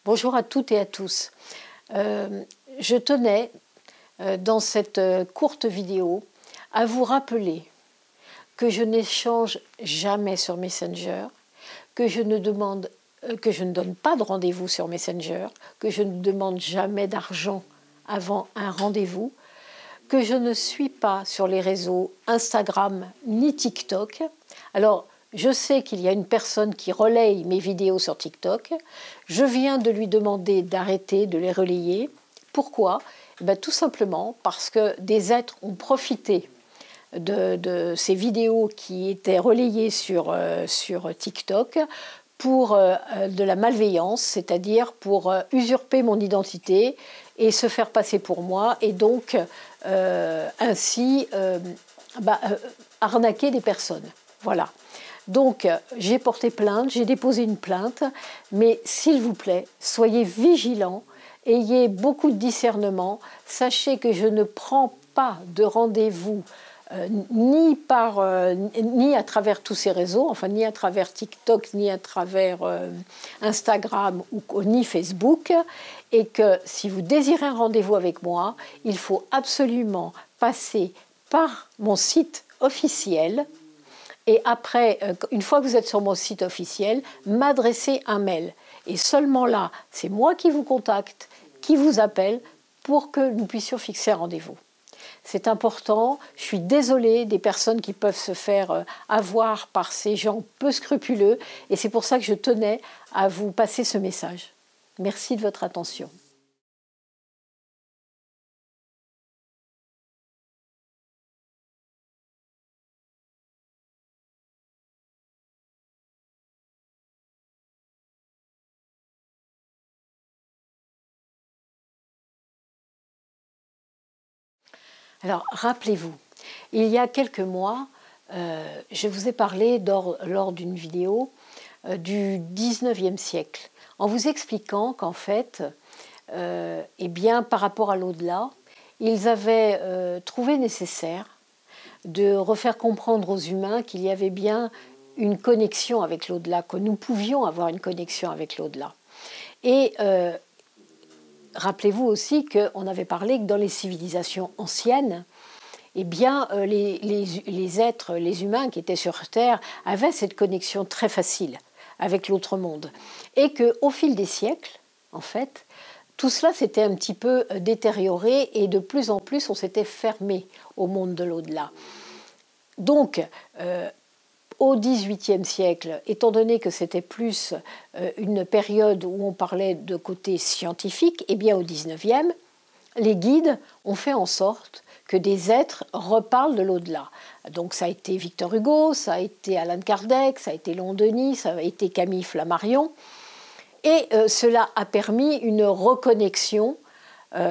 Bonjour à toutes et à tous. Je tenais, dans cette courte vidéo, à vous rappeler que je n'échange jamais sur Messenger, que je ne donne pas de rendez-vous sur Messenger, que je ne demande jamais d'argent avant un rendez-vous, que je ne suis pas sur les réseaux Instagram ni TikTok. Alors, je sais qu'il y a une personne qui relaye mes vidéos sur TikTok. Je viens de lui demander d'arrêter de les relayer. Pourquoi ? Tout simplement parce que des êtres ont profité de ces vidéos qui étaient relayées sur TikTok pour de la malveillance, c'est-à-dire pour usurper mon identité et se faire passer pour moi, et donc ainsi arnaquer des personnes. Voilà. Donc, j'ai porté plainte, j'ai déposé une plainte, mais s'il vous plaît, soyez vigilants, ayez beaucoup de discernement, sachez que je ne prends pas de rendez-vous ni à travers tous ces réseaux, enfin ni à travers TikTok, ni à travers Instagram ni Facebook, et que si vous désirez un rendez-vous avec moi, il faut absolument passer par mon site officiel. Et après, une fois que vous êtes sur mon site officiel, m'adresser un mail. Et seulement là, c'est moi qui vous contacte, qui vous appelle, pour que nous puissions fixer un rendez-vous. C'est important. Je suis désolée des personnes qui peuvent se faire avoir par ces gens peu scrupuleux. Et c'est pour ça que je tenais à vous passer ce message. Merci de votre attention. Alors, rappelez-vous, il y a quelques mois, je vous ai parlé lors d'une vidéo du 19e siècle, en vous expliquant qu'en fait, par rapport à l'au-delà, ils avaient trouvé nécessaire de refaire comprendre aux humains qu'il y avait bien une connexion avec l'au-delà, que nous pouvions avoir une connexion avec l'au-delà. Et rappelez-vous aussi qu'on avait parlé que dans les civilisations anciennes, les êtres, les humains qui étaient sur Terre avaient cette connexion très facile avec l'autre monde. Et qu'au fil des siècles, en fait, tout cela s'était un petit peu détérioré et de plus en plus on s'était fermé au monde de l'au-delà. Donc, au XVIIIe siècle, étant donné que c'était plus une période où on parlait de côté scientifique, au XIXe, les guides ont fait en sorte que des êtres reparlent de l'au-delà. Donc ça a été Victor Hugo, ça a été Allan Kardec, ça a été Léon Denis, ça a été Camille Flammarion. Et cela a permis une reconnexion.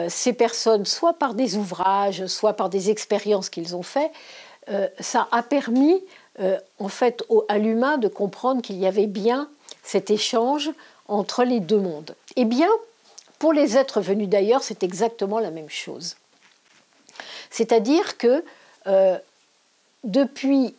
Ces personnes, soit par des ouvrages, soit par des expériences qu'ils ont faites, ça a permis en fait à l'humain de comprendre qu'il y avait bien cet échange entre les deux mondes. Eh bien, pour les êtres venus d'ailleurs, c'est exactement la même chose. C'est-à-dire que depuis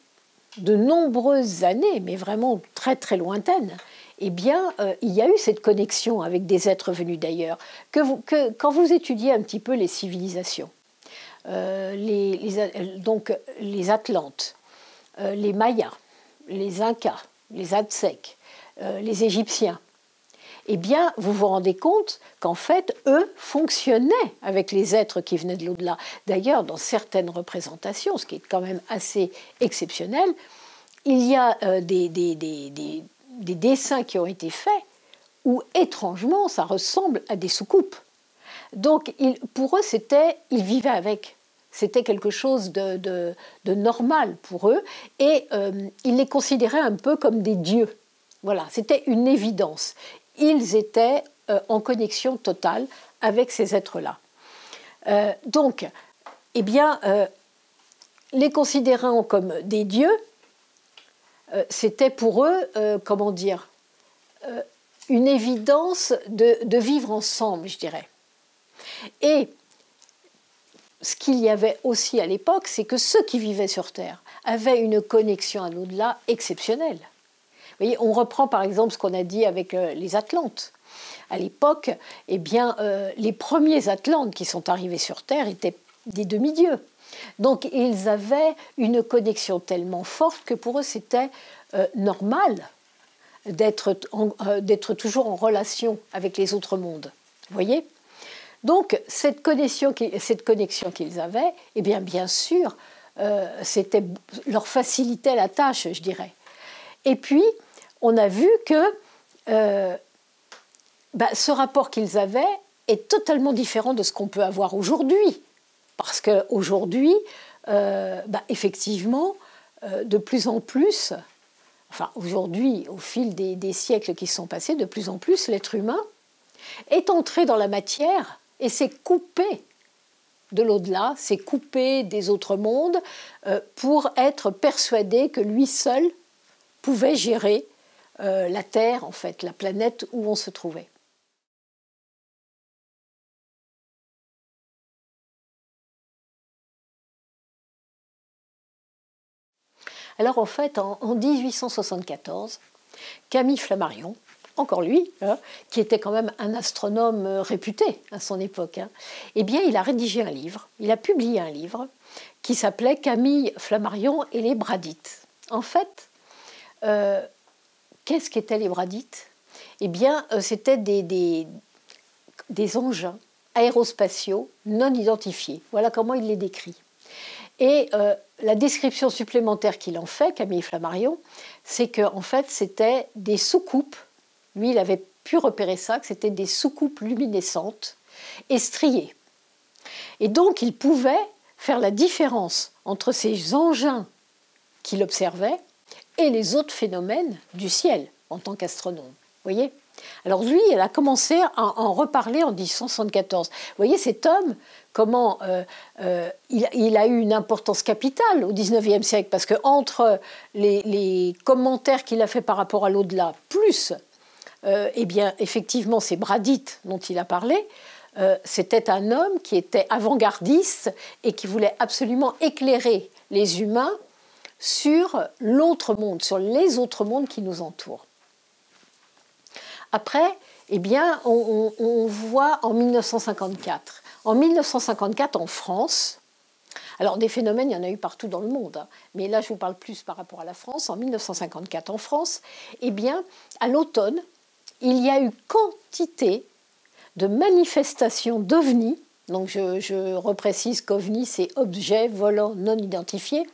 de nombreuses années, mais vraiment très très lointaines, il y a eu cette connexion avec des êtres venus d'ailleurs. Quand vous étudiez un petit peu les civilisations, donc les Atlantes, les Mayas, les Incas, les Aztèques, les Égyptiens, vous vous rendez compte qu'en fait, eux fonctionnaient avec les êtres qui venaient de l'au-delà. D'ailleurs, dans certaines représentations, ce qui est quand même assez exceptionnel, il y a des dessins qui ont été faits où, étrangement, ça ressemble à des soucoupes. Donc, pour eux, ils vivaient avec. C'était quelque chose de normal pour eux. Et ils les considéraient un peu comme des dieux. Voilà, c'était une évidence. Ils étaient en connexion totale avec ces êtres-là. Les considérant comme des dieux, c'était pour eux, une évidence de vivre ensemble, je dirais. Et ce qu'il y avait aussi à l'époque, c'est que ceux qui vivaient sur Terre avaient une connexion à l'au-delà exceptionnelle. Vous Vous voyez, on reprend par exemple ce qu'on a dit avec les Atlantes. À l'époque, eh bien, les premiers Atlantes qui sont arrivés sur Terre étaient des demi-dieux. Donc ils avaient une connexion tellement forte que pour eux c'était normal d'être toujours en relation avec les autres mondes. Vous voyez ? Donc cette connexion qu'ils avaient, eh bien sûr, leur facilitait la tâche, je dirais. Et puis, on a vu que ce rapport qu'ils avaient est totalement différent de ce qu'on peut avoir aujourd'hui. Parce qu'aujourd'hui, effectivement, de plus en plus, aujourd'hui, au fil des siècles qui se sont passés, de plus en plus, l'être humain est entré dans la matière et s'est coupé de l'au-delà, s'est coupé des autres mondes pour être persuadé que lui seul pouvait gérer la Terre, en fait, la planète où on se trouvait. Alors en fait, en 1874, Camille Flammarion, encore lui, qui était quand même un astronome réputé à son époque, eh bien il a rédigé un livre, il a publié un livre qui s'appelait Camille Flammarion et les Bradites. En fait, qu'est-ce qu'étaient les Bradites ? Eh bien, c'était des engins aérospatiaux non identifiés. Voilà comment il les décrit. Et la description supplémentaire qu'il en fait, Camille Flammarion, c'est qu'en fait, c'était des soucoupes. Lui, il avait pu repérer ça, que c'était des soucoupes luminescentes et striées. Et donc, il pouvait faire la différence entre ces engins qu'il observait et les autres phénomènes du ciel en tant qu'astronome. Vous voyez ? Alors lui, il a commencé à en reparler en 1874. Vous voyez, cet homme, comment il a eu une importance capitale au XIXe siècle, parce qu'entre les commentaires qu'il a fait par rapport à l'au-delà, plus, eh bien, effectivement, ces Bradites dont il a parlé, c'était un homme qui était avant-gardiste et qui voulait absolument éclairer les humains sur l'autre monde, sur les autres mondes qui nous entourent. Après, eh bien, on voit en 1954. En 1954, en France, alors des phénomènes, il y en a eu partout dans le monde, mais là, je vous parle plus par rapport à la France. En 1954, en France, eh bien, à l'automne, il y a eu quantité de manifestations d'OVNI. Donc, je reprécise qu'OVNI, c'est objet volant non identifié.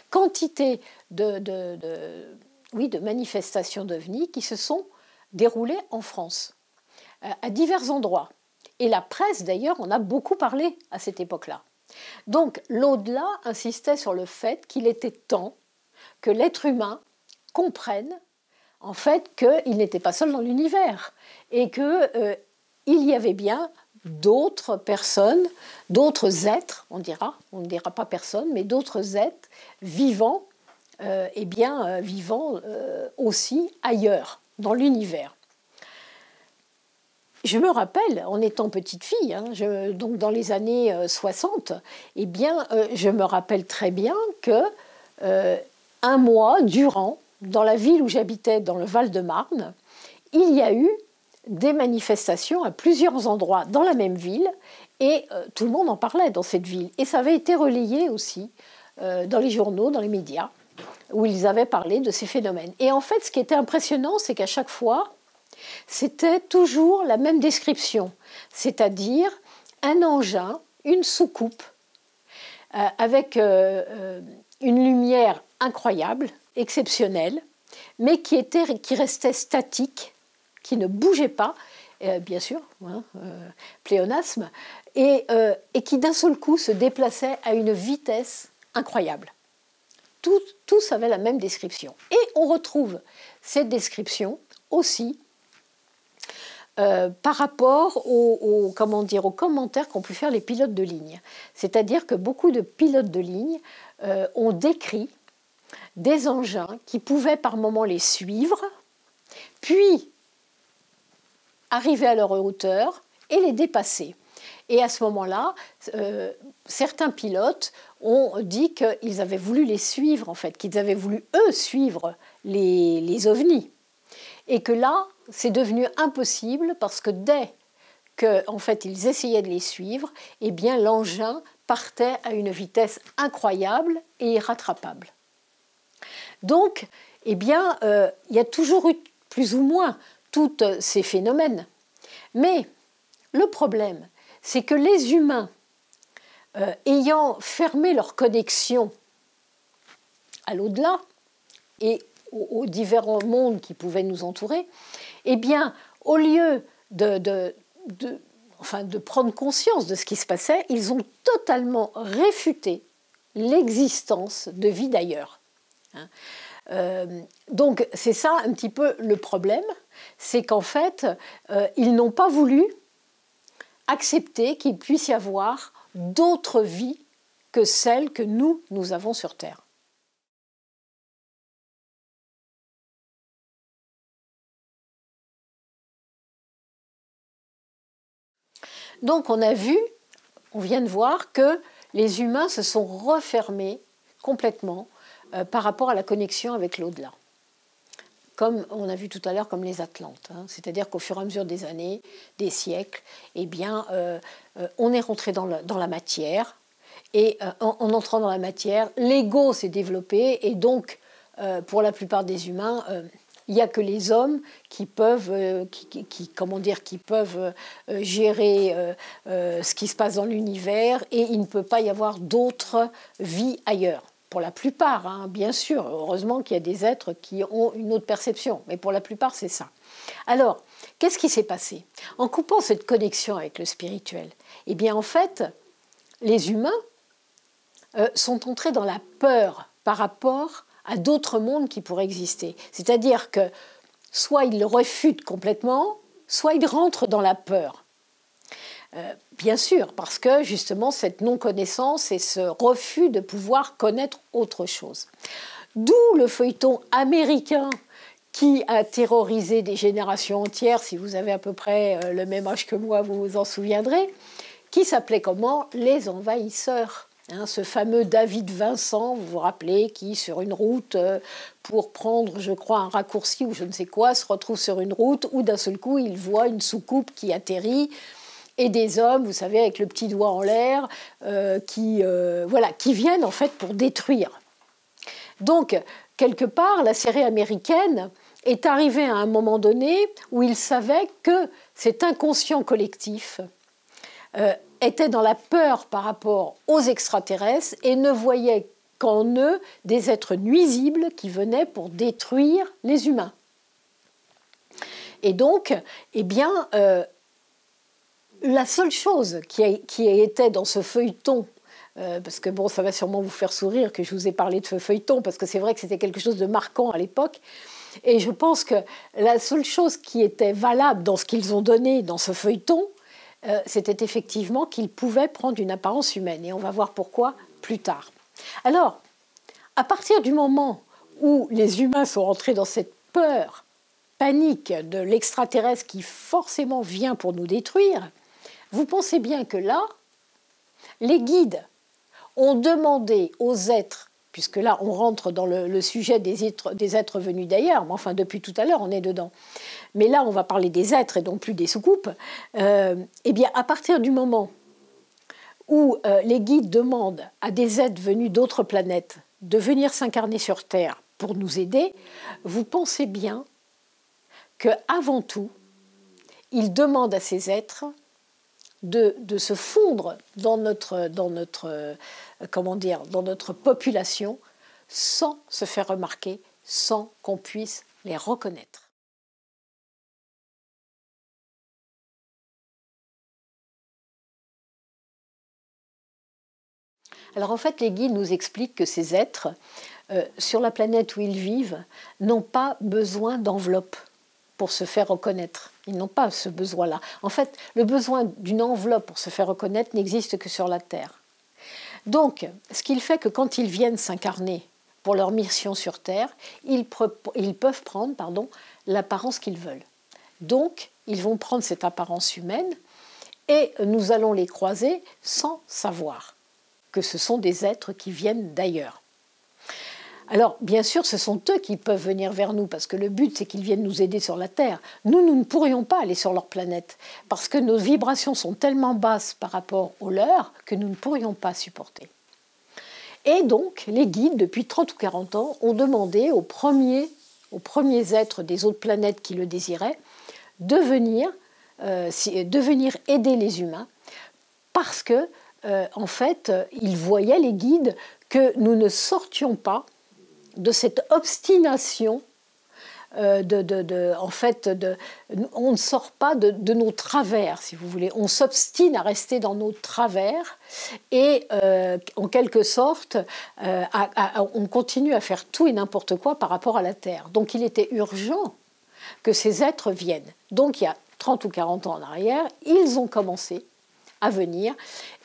Quantité de manifestations d'OVNI qui se sont déroulées en France, à divers endroits. Et la presse, d'ailleurs, en a beaucoup parlé à cette époque-là. Donc, l'au-delà insistait sur le fait qu'il était temps que l'être humain comprenne, en fait, qu'il n'était pas seul dans l'univers et qu'il y avait bien d'autres personnes, d'autres êtres, on ne dira pas personne, mais d'autres êtres vivants, vivant aussi ailleurs, dans l'univers. Je me rappelle, en étant petite fille, donc dans les années 60, eh bien, je me rappelle très bien que un mois durant, dans la ville où j'habitais, dans le Val-de-Marne, il y a eu des manifestations à plusieurs endroits dans la même ville, et tout le monde en parlait dans cette ville. Et ça avait été relayé aussi dans les journaux, dans les médias, où ils avaient parlé de ces phénomènes. Et en fait, ce qui était impressionnant, c'est qu'à chaque fois, c'était toujours la même description, c'est-à-dire un engin, une soucoupe, avec une lumière incroyable, exceptionnelle, mais qui restait statique, qui ne bougeait pas, bien sûr, pléonasme, et qui d'un seul coup se déplaçait à une vitesse incroyable. Tous avaient la même description. Et on retrouve cette description aussi par rapport aux commentaires qu'ont pu faire les pilotes de ligne. C'est-à-dire que beaucoup de pilotes de ligne ont décrit des engins qui pouvaient par moments les suivre, puis arriver à leur hauteur et les dépasser. Et à ce moment-là, certains pilotes ont dit qu'ils avaient voulu les suivre, en fait, qu'ils avaient voulu, eux, suivre les ovnis. Et que là, c'est devenu impossible parce que dès qu'en fait, ils essayaient de les suivre, eh bien, l'engin partait à une vitesse incroyable et irrattrapable. Donc, eh bien, il y a toujours eu plus ou moins tous ces phénomènes. Mais le problème, c'est que les humains, ayant fermé leur connexion à l'au-delà et aux différents mondes qui pouvaient nous entourer, eh bien, au lieu de prendre conscience de ce qui se passait, ils ont totalement réfuté l'existence de vie d'ailleurs. Donc c'est ça un petit peu le problème, c'est qu'en fait, ils n'ont pas voulu accepter qu'il puisse y avoir d'autres vies que celles que nous avons sur Terre. Donc on vient de voir que les humains se sont refermés complètement par rapport à la connexion avec l'au-delà. Comme on a vu tout à l'heure, comme les Atlantes. C'est-à-dire qu'au fur et à mesure des années, des siècles, eh bien, on est rentré dans la matière. Et en entrant dans la matière, l'ego s'est développé. Et donc, pour la plupart des humains, il n'y a que les hommes qui peuvent, qui peuvent gérer ce qui se passe dans l'univers. Et il ne peut pas y avoir d'autres vies ailleurs. Pour la plupart, bien sûr, heureusement qu'il y a des êtres qui ont une autre perception, mais pour la plupart, c'est ça. Alors, qu'est-ce qui s'est passé? En coupant cette connexion avec le spirituel, eh bien, en fait, les humains sont entrés dans la peur par rapport à d'autres mondes qui pourraient exister. C'est-à-dire que soit ils le refutent complètement, soit ils rentrent dans la peur. Bien sûr, parce que justement cette non-connaissance et ce refus de pouvoir connaître autre chose. D'où le feuilleton américain qui a terrorisé des générations entières, si vous avez à peu près le même âge que moi, vous vous en souviendrez, qui s'appelait comment? Les Envahisseurs. Ce fameux David Vincent, vous vous rappelez, qui sur une route, pour prendre, je crois, un raccourci ou je ne sais quoi, se retrouve sur une route où d'un seul coup, il voit une soucoupe qui atterrit, et des hommes, vous savez, avec le petit doigt en l'air, qui viennent en fait pour détruire. Donc, quelque part, la série américaine est arrivée à un moment donné où ils savaient que cet inconscient collectif était dans la peur par rapport aux extraterrestres et ne voyait qu'en eux des êtres nuisibles qui venaient pour détruire les humains. Et donc, eh bien, la seule chose qui était dans ce feuilleton, parce que bon, ça va sûrement vous faire sourire que je vous ai parlé de ce feuilleton, parce que c'est vrai que c'était quelque chose de marquant à l'époque, et je pense que la seule chose qui était valable dans ce qu'ils ont donné dans ce feuilleton, c'était effectivement qu'ils pouvaient prendre une apparence humaine, et on va voir pourquoi plus tard. Alors, à partir du moment où les humains sont rentrés dans cette peur, panique de l'extraterrestre qui forcément vient pour nous détruire, vous pensez bien que là, les guides ont demandé aux êtres, puisque là on rentre dans le sujet des êtres venus d'ailleurs, mais enfin depuis tout à l'heure on est dedans, mais là on va parler des êtres et donc plus des soucoupes, eh bien à partir du moment où les guides demandent à des êtres venus d'autres planètes de venir s'incarner sur Terre pour nous aider, vous pensez bien qu'avant tout, ils demandent à ces êtres de se fondre dans notre population sans se faire remarquer, sans qu'on puisse les reconnaître. Alors en fait, les guides nous expliquent que ces êtres, sur la planète où ils vivent, n'ont pas besoin d'enveloppe pour se faire reconnaître. Ils n'ont pas ce besoin-là. En fait, le besoin d'une enveloppe pour se faire reconnaître n'existe que sur la Terre. Donc, ce qui fait que quand ils viennent s'incarner pour leur mission sur Terre, ils peuvent prendre l'apparence qu'ils veulent. Donc, ils vont prendre cette apparence humaine et nous allons les croiser sans savoir que ce sont des êtres qui viennent d'ailleurs. Alors, bien sûr, ce sont eux qui peuvent venir vers nous, parce que le but, c'est qu'ils viennent nous aider sur la Terre. Nous ne pourrions pas aller sur leur planète, parce que nos vibrations sont tellement basses par rapport aux leurs que nous ne pourrions pas supporter. Et donc, les guides, depuis 30 ou 40 ans, ont demandé aux premiers êtres des autres planètes qui le désiraient de venir aider les humains, parce que, en fait, ils voyaient, les guides, que nous ne sortions pas de cette obstination, on ne sort pas de nos travers, si vous voulez. On s'obstine à rester dans nos travers et, en quelque sorte, on continue à faire tout et n'importe quoi par rapport à la Terre. Donc il était urgent que ces êtres viennent. Donc il y a 30 ou 40 ans en arrière, ils ont commencé à venir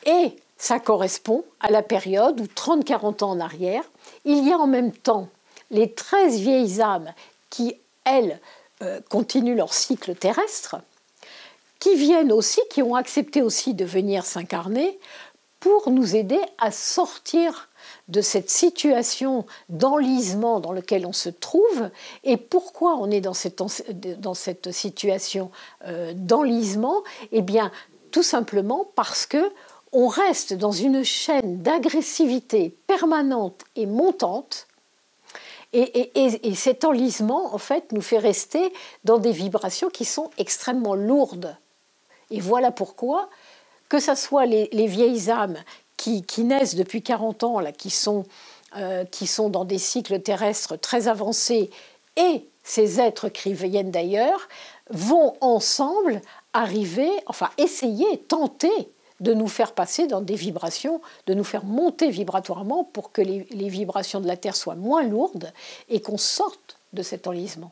et ça correspond à la période où 30-40 ans en arrière, il y a en même temps les 13 vieilles âmes qui, elles, continuent leur cycle terrestre, qui viennent aussi, qui ont accepté aussi de venir s'incarner pour nous aider à sortir de cette situation d'enlisement dans laquelle on se trouve. Et pourquoi on est dans cette situation d'enlisement? Eh bien, tout simplement parce que on reste dans une chaîne d'agressivité permanente et montante, et cet enlisement, en fait, nous fait rester dans des vibrations qui sont extrêmement lourdes. Et voilà pourquoi, que ce soit les vieilles âmes qui naissent depuis 40 ans, là, qui sont dans des cycles terrestres très avancés, et ces êtres qui viennent d'ailleurs, vont ensemble arriver, enfin essayer, tenter de nous faire passer dans des vibrations, de nous faire monter vibratoirement pour que les vibrations de la Terre soient moins lourdes et qu'on sorte de cet enlisement.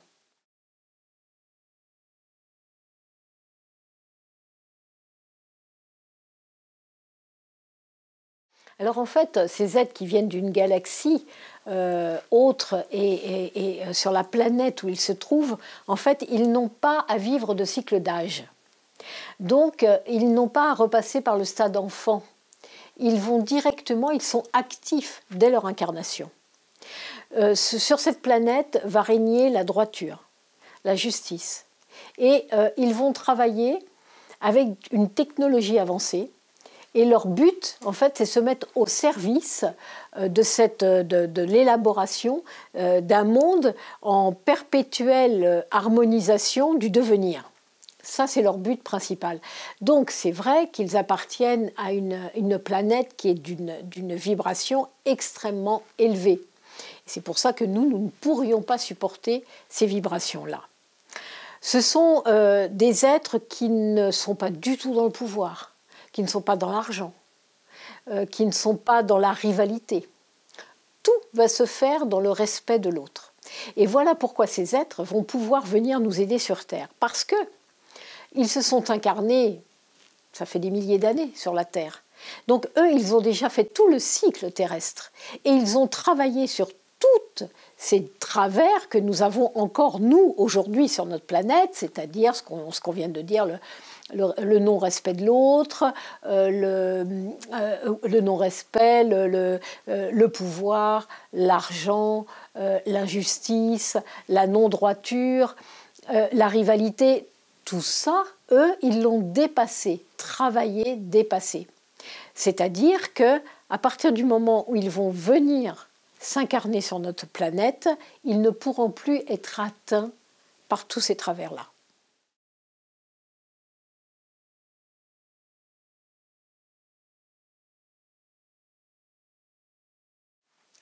Alors en fait, ces êtres qui viennent d'une galaxie autre et sur la planète où ils se trouvent, en fait, ils n'ont pas à vivre de cycle d'âge. Donc, ils n'ont pas à repasser par le stade enfant. Ils vont directement, ils sont actifs dès leur incarnation. Sur cette planète va régner la droiture, la justice. Et ils vont travailler avec une technologie avancée. Et leur but, en fait, c'est se mettre au service de l'élaboration d'un monde en perpétuelle harmonisation du devenir. Ça, c'est leur but principal. Donc, c'est vrai qu'ils appartiennent à une planète qui est d'une vibration extrêmement élevée. C'est pour ça que nous ne pourrions pas supporter ces vibrations-là. Ce sont des êtres qui ne sont pas du tout dans le pouvoir, qui ne sont pas dans l'argent, qui ne sont pas dans la rivalité. Tout va se faire dans le respect de l'autre. Et voilà pourquoi ces êtres vont pouvoir venir nous aider sur Terre. Parce que ils se sont incarnés, ça fait des milliers d'années sur la Terre. Donc eux, ils ont déjà fait tout le cycle terrestre. Et ils ont travaillé sur tous ces travers que nous avons encore, nous, aujourd'hui, sur notre planète, c'est-à-dire ce qu'on vient de dire, le non-respect de l'autre, le non-respect, le pouvoir, l'argent, l'injustice, la non-droiture, la rivalité. Tout ça, eux, ils l'ont dépassé, travaillé, dépassé. C'est-à-dire qu'à partir du moment où ils vont venir s'incarner sur notre planète, ils ne pourront plus être atteints par tous ces travers-là.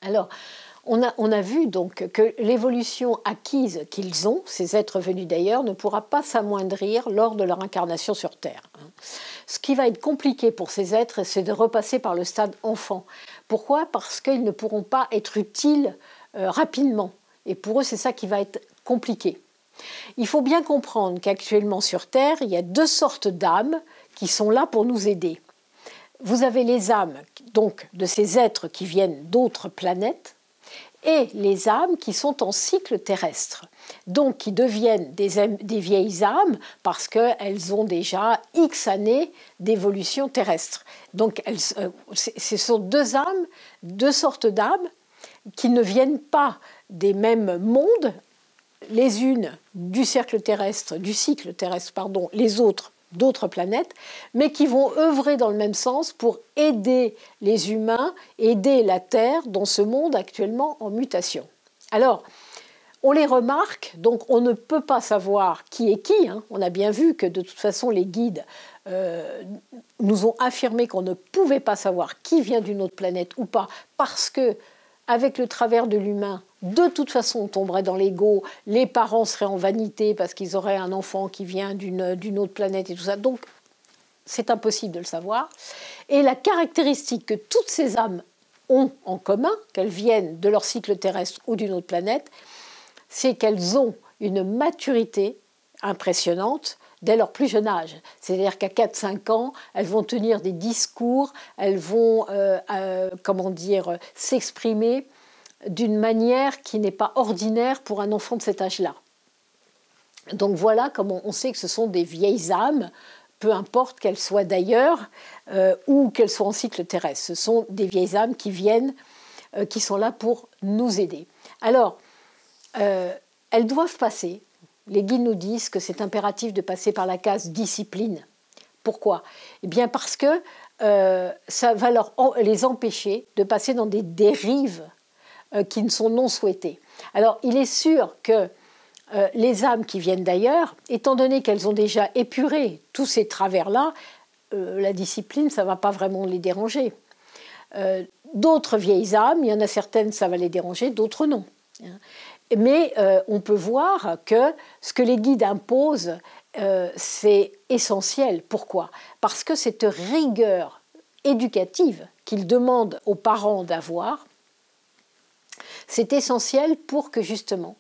Alors, on a vu donc que l'évolution acquise qu'ils ont, ces êtres venus d'ailleurs, ne pourra pas s'amoindrir lors de leur incarnation sur Terre. Ce qui va être compliqué pour ces êtres, c'est de repasser par le stade enfant. Pourquoi? Parce qu'ils ne pourront pas être utiles rapidement. Et pour eux, c'est ça qui va être compliqué. Il faut bien comprendre qu'actuellement sur Terre, il y a deux sortes d'âmes qui sont là pour nous aider. Vous avez les âmes donc de ces êtres qui viennent d'autres planètes, et les âmes qui sont en cycle terrestre, donc qui deviennent des vieilles âmes parce qu'elles ont déjà X années d'évolution terrestre. Donc ce sont deux âmes, deux sortes d'âmes qui ne viennent pas des mêmes mondes, les unes du cycle terrestre, pardon, les autres d'autres planètes, mais qui vont œuvrer dans le même sens pour aider les humains, aider la Terre dans ce monde actuellement en mutation. Alors, on les remarque, donc on ne peut pas savoir qui est qui. Hein. On a bien vu que de toute façon les guides nous ont affirmé qu'on ne pouvait pas savoir qui vient d'une autre planète ou pas, parce que avec le travers de l'humain, de toute façon, on tomberait dans l'ego, les parents seraient en vanité parce qu'ils auraient un enfant qui vient d'une autre planète et tout ça. Donc, c'est impossible de le savoir. Et la caractéristique que toutes ces âmes ont en commun, qu'elles viennent de leur cycle terrestre ou d'une autre planète, c'est qu'elles ont une maturité impressionnante dès leur plus jeune âge. C'est-à-dire qu'à 4-5 ans, elles vont tenir des discours, elles vont s'exprimer d'une manière qui n'est pas ordinaire pour un enfant de cet âge-là. Donc voilà comment on sait que ce sont des vieilles âmes, peu importe qu'elles soient d'ailleurs ou qu'elles soient en cycle terrestre. Ce sont des vieilles âmes qui viennent, qui sont là pour nous aider. Alors, elles doivent passer. Les guides nous disent que c'est impératif de passer par la case discipline. Pourquoi ? Eh bien parce que ça va les empêcher de passer dans des dérives qui ne sont non souhaitées. Alors, il est sûr que les âmes qui viennent d'ailleurs, étant donné qu'elles ont déjà épuré tous ces travers-là, la discipline, ça ne va pas vraiment les déranger. D'autres vieilles âmes, il y en a certaines, ça va les déranger, d'autres non. Mais on peut voir que ce que les guides imposent, c'est essentiel. Pourquoi ? Parce que cette rigueur éducative qu'ils demandent aux parents d'avoir, c'est essentiel pour que justement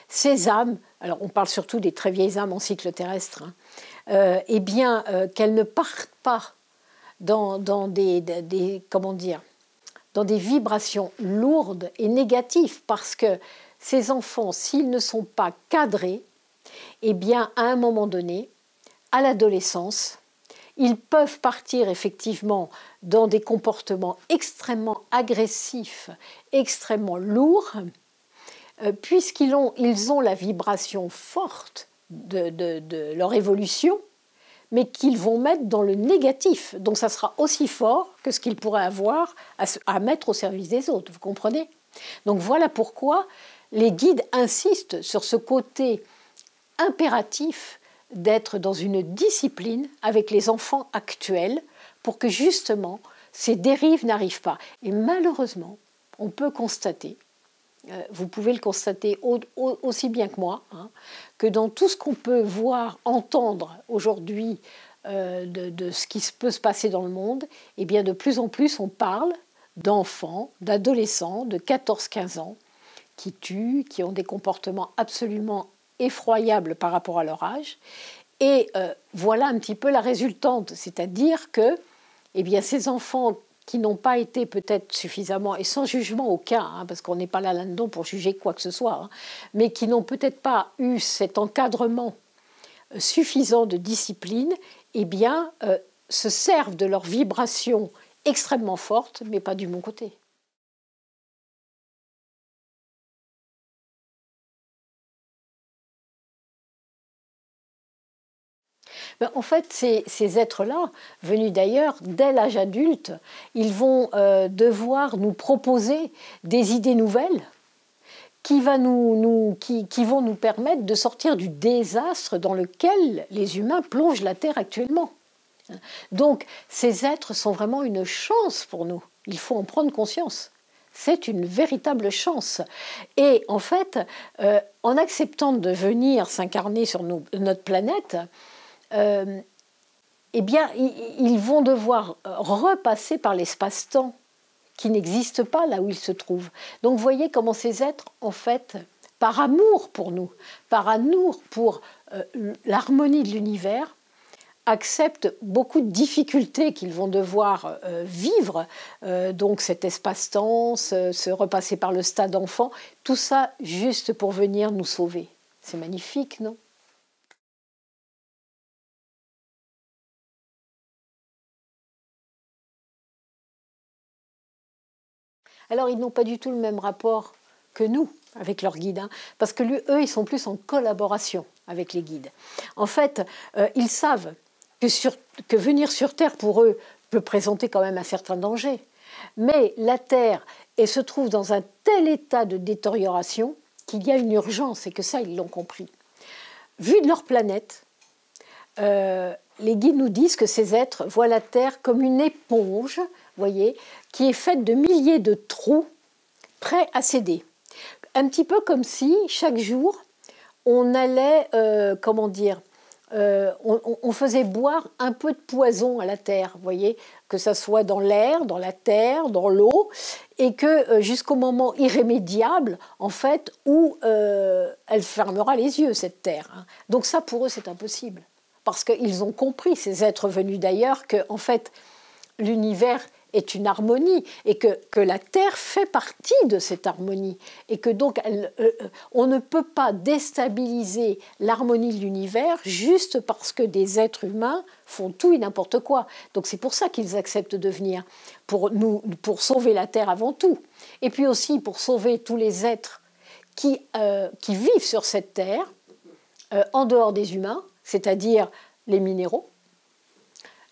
ces âmes, alors on parle surtout des très vieilles âmes en cycle terrestre, qu'elles ne partent pas dans des vibrations lourdes et négatives, parce que ces enfants, s'ils ne sont pas cadrés, eh bien à un moment donné, à l'adolescence, ils peuvent partir effectivement dans des comportements extrêmement agressifs, extrêmement lourds, puisqu'ils ont la vibration forte de leur évolution, mais qu'ils vont mettre dans le négatif. Donc ça sera aussi fort que ce qu'ils pourraient avoir à mettre au service des autres, vous comprenez ? Donc voilà pourquoi les guides insistent sur ce côté impératif d'être dans une discipline avec les enfants actuels pour que justement ces dérives n'arrivent pas. Et malheureusement, on peut constater, vous pouvez le constater aussi bien que moi, que dans tout ce qu'on peut voir, entendre aujourd'hui de ce qui peut se passer dans le monde, eh bien de plus en plus on parle d'enfants, d'adolescents de 14-15 ans qui tuent, qui ont des comportements absolument effroyables par rapport à leur âge. Et voilà un petit peu la résultante, c'est-à-dire que ces enfants qui n'ont pas été peut-être suffisamment, et sans jugement aucun, parce qu'on n'est pas là-dedans pour juger quoi que ce soit, mais qui n'ont peut-être pas eu cet encadrement suffisant de discipline, se servent de leurs vibrations extrêmement fortes, mais pas du bon côté. En fait, ces êtres-là, venus d'ailleurs, dès l'âge adulte, ils vont devoir nous proposer des idées nouvelles qui vont nous permettre de sortir du désastre dans lequel les humains plongent la Terre actuellement. Donc, ces êtres sont vraiment une chance pour nous. Il faut en prendre conscience. C'est une véritable chance. Et en fait, en acceptant de venir s'incarner sur notre planète, ils vont devoir repasser par l'espace-temps qui n'existe pas là où ils se trouvent. Donc vous voyez comment ces êtres, en fait, par amour pour nous, par amour pour l'harmonie de l'univers, acceptent beaucoup de difficultés qu'ils vont devoir vivre, donc cet espace-temps, se repasser par le stade enfant, tout ça juste pour venir nous sauver. C'est magnifique, non? Alors, ils n'ont pas du tout le même rapport que nous avec leurs guides, hein, parce que eux, ils sont plus en collaboration avec les guides. En fait, ils savent que venir sur Terre, pour eux, peut présenter quand même un certain danger. Mais la Terre se trouve dans un tel état de détérioration qu'il y a une urgence, et que ça, ils l'ont compris. Vu de leur planète, les guides nous disent que ces êtres voient la Terre comme une éponge, voyez, qui est faite de milliers de trous prêts à céder. Un petit peu comme si, chaque jour, on allait, comment dire, on faisait boire un peu de poison à la Terre, voyez, que ça soit dans l'air, dans la terre, dans l'eau, et que jusqu'au moment irrémédiable, en fait, où elle fermera les yeux, cette Terre, hein. Donc ça, pour eux, c'est impossible. Parce qu'ils ont compris, ces êtres venus d'ailleurs, que, en fait, l'univers est une harmonie et que la Terre fait partie de cette harmonie et que donc on ne peut pas déstabiliser l'harmonie de l'univers juste parce que des êtres humains font tout et n'importe quoi. Donc c'est pour ça qu'ils acceptent de venir, pour sauver la Terre avant tout, et puis aussi pour sauver tous les êtres qui vivent sur cette Terre en dehors des humains, c'est-à-dire les minéraux,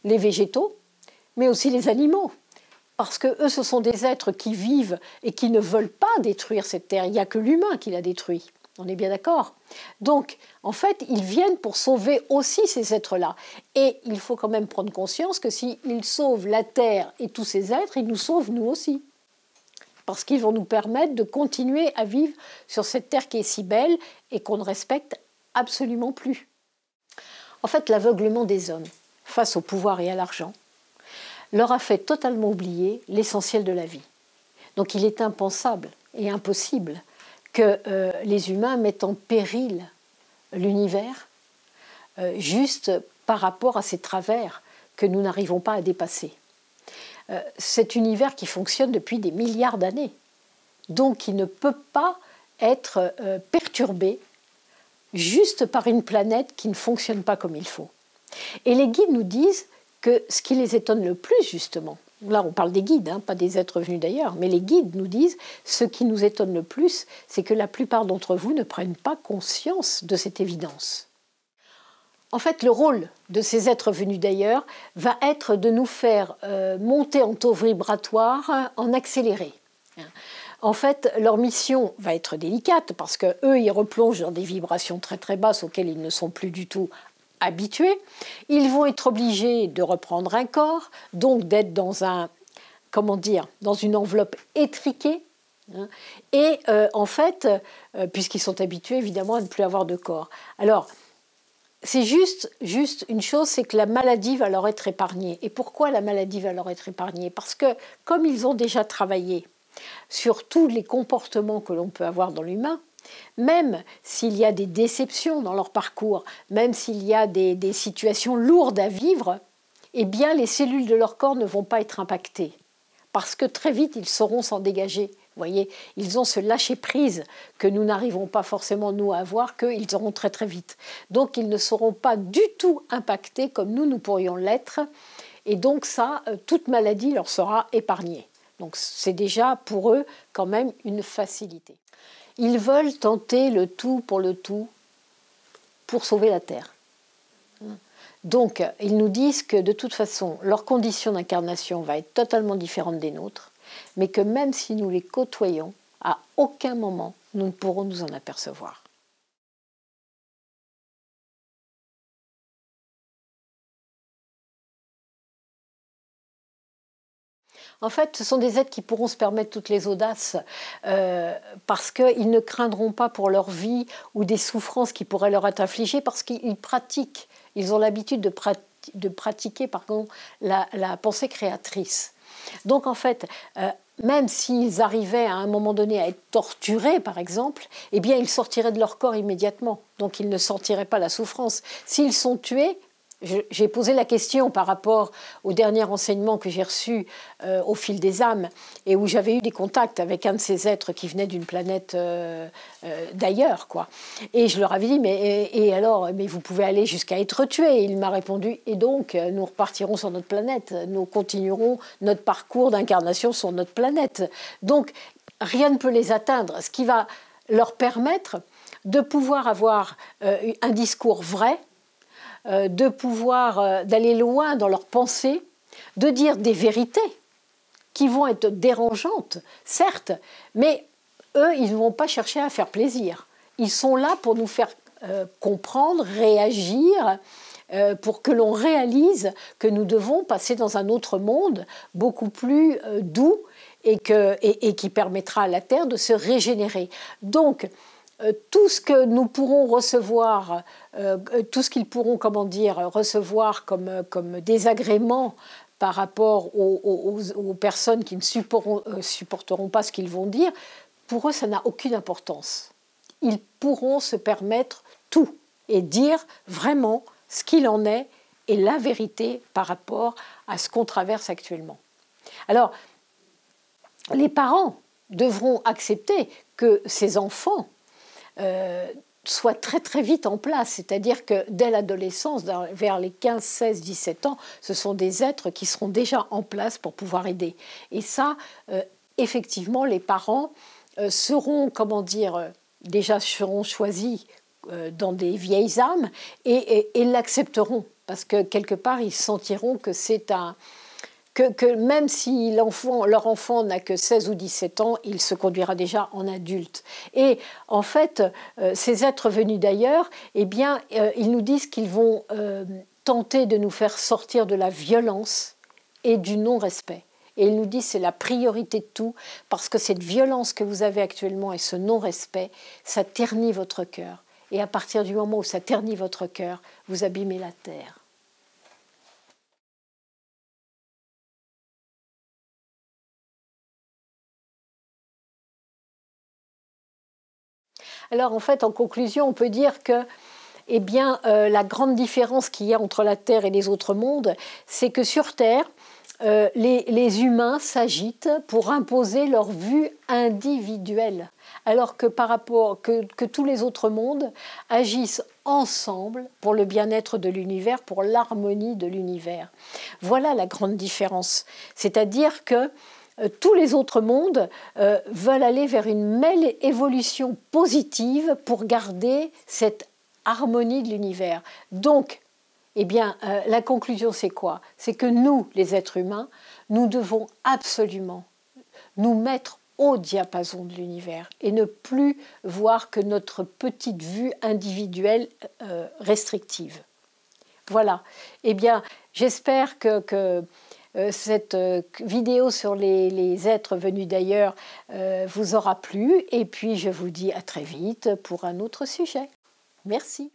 les végétaux, mais aussi les animaux. Parce que eux, ce sont des êtres qui vivent et qui ne veulent pas détruire cette terre. Il n'y a que l'humain qui la détruit. On est bien d'accord? Donc, en fait, ils viennent pour sauver aussi ces êtres-là. Et il faut quand même prendre conscience que s'ils sauvent la terre et tous ces êtres, ils nous sauvent nous aussi. Parce qu'ils vont nous permettre de continuer à vivre sur cette terre qui est si belle et qu'on ne respecte absolument plus. En fait, l'aveuglement des hommes face au pouvoir et à l'argent leur a fait totalement oublier l'essentiel de la vie. Donc il est impensable et impossible que les humains mettent en péril l'univers juste par rapport à ces travers que nous n'arrivons pas à dépasser. Cet univers qui fonctionne depuis des milliards d'années, donc qui ne peut pas être perturbé juste par une planète qui ne fonctionne pas comme il faut. Et les guides nous disent que ce qui les étonne le plus, justement, là on parle des guides, hein, pas des êtres venus d'ailleurs, mais les guides nous disent, ce qui nous étonne le plus, c'est que la plupart d'entre vous ne prennent pas conscience de cette évidence. En fait, le rôle de ces êtres venus d'ailleurs va être de nous faire monter en taux vibratoire en accéléré. En fait, leur mission va être délicate parce qu'eux, ils replongent dans des vibrations très très basses auxquelles ils ne sont plus du tout habitués. Ils vont être obligés de reprendre un corps, donc d'être dans dans une enveloppe étriquée. Et en fait, puisqu'ils sont habitués évidemment à ne plus avoir de corps. Alors, c'est juste une chose, c'est que la maladie va leur être épargnée. Et pourquoi la maladie va leur être épargnée? Parce que comme ils ont déjà travaillé sur tous les comportements que l'on peut avoir dans l'humain, même s'il y a des déceptions dans leur parcours, même s'il y a des situations lourdes à vivre, eh bien les cellules de leur corps ne vont pas être impactées. Parce que très vite, ils sauront s'en dégager. Vous voyez, ils ont ce lâcher-prise que nous n'arrivons pas forcément, nous, à avoir, qu'ils auront très très vite. Donc, ils ne seront pas du tout impactés comme nous pourrions l'être. Et donc, ça, toute maladie leur sera épargnée. Donc, c'est déjà pour eux quand même une facilité. Ils veulent tenter le tout pour sauver la Terre. Donc, ils nous disent que de toute façon, leur condition d'incarnation va être totalement différente des nôtres, mais que même si nous les côtoyons, à aucun moment, nous ne pourrons nous en apercevoir. En fait, ce sont des êtres qui pourront se permettre toutes les audaces parce qu'ils ne craindront pas pour leur vie ou des souffrances qui pourraient leur être infligées parce qu'ils pratiquent, ils ont l'habitude de pratiquer la pensée créatrice. Donc en fait, même s'ils arrivaient à un moment donné à être torturés, par exemple, eh bien ils sortiraient de leur corps immédiatement. Donc ils ne sentiraient pas la souffrance. S'ils sont tués, j'ai posé la question par rapport au dernier enseignement que j'ai reçu au fil des âmes et où j'avais eu des contacts avec un de ces êtres qui venait d'une planète d'ailleurs, quoi. Et je leur avais dit, mais vous pouvez aller jusqu'à être tué. Et il m'a répondu, et donc nous repartirons sur notre planète, nous continuerons notre parcours d'incarnation sur notre planète. Donc rien ne peut les atteindre, ce qui va leur permettre de pouvoir avoir un discours vrai, de pouvoir d'aller loin dans leurs pensées, de dire des vérités qui vont être dérangeantes, certes, mais eux, ils ne vont pas chercher à faire plaisir. Ils sont là pour nous faire comprendre, réagir, pour que l'on réalise que nous devons passer dans un autre monde beaucoup plus doux et qui permettra à la Terre de se régénérer. Donc, tout ce que nous pourrons recevoir, tout ce qu'ils pourront, recevoir comme désagrément par rapport aux personnes qui ne supporteront pas ce qu'ils vont dire, pour eux, ça n'a aucune importance. Ils pourront se permettre tout et dire vraiment ce qu'il en est et la vérité par rapport à ce qu'on traverse actuellement. Alors, les parents devront accepter que ces enfants soient très très vite en place, c'est-à-dire que dès l'adolescence, vers les 15, 16, 17 ans, ce sont des êtres qui seront déjà en place pour pouvoir aider. Et ça, effectivement, les parents seront, déjà seront choisis dans des vieilles âmes et l'accepteront, parce que quelque part, ils sentiront que c'est que même si leur enfant n'a que 16 ou 17 ans, il se conduira déjà en adulte. Et en fait, ces êtres venus d'ailleurs, eh bien, ils nous disent qu'ils vont tenter de nous faire sortir de la violence et du non-respect. Et ils nous disent que c'est la priorité de tout, parce que cette violence que vous avez actuellement et ce non-respect, ça ternit votre cœur. Et à partir du moment où ça ternit votre cœur, vous abîmez la terre. Alors en fait, en conclusion, on peut dire que la grande différence qu'il y a entre la Terre et les autres mondes, c'est que sur Terre, les humains s'agitent pour imposer leur vue individuelle, alors que que tous les autres mondes agissent ensemble pour le bien-être de l'univers, pour l'harmonie de l'univers. Voilà la grande différence. C'est-à-dire que tous les autres mondes veulent aller vers une belle évolution positive pour garder cette harmonie de l'univers. Donc, la conclusion, c'est quoi? C'est que nous, les êtres humains, nous devons absolument nous mettre au diapason de l'univers et ne plus voir que notre petite vue individuelle restrictive. Voilà. J'espère que cette vidéo sur les êtres venus d'ailleurs vous aura plu. Et puis, je vous dis à très vite pour un autre sujet. Merci.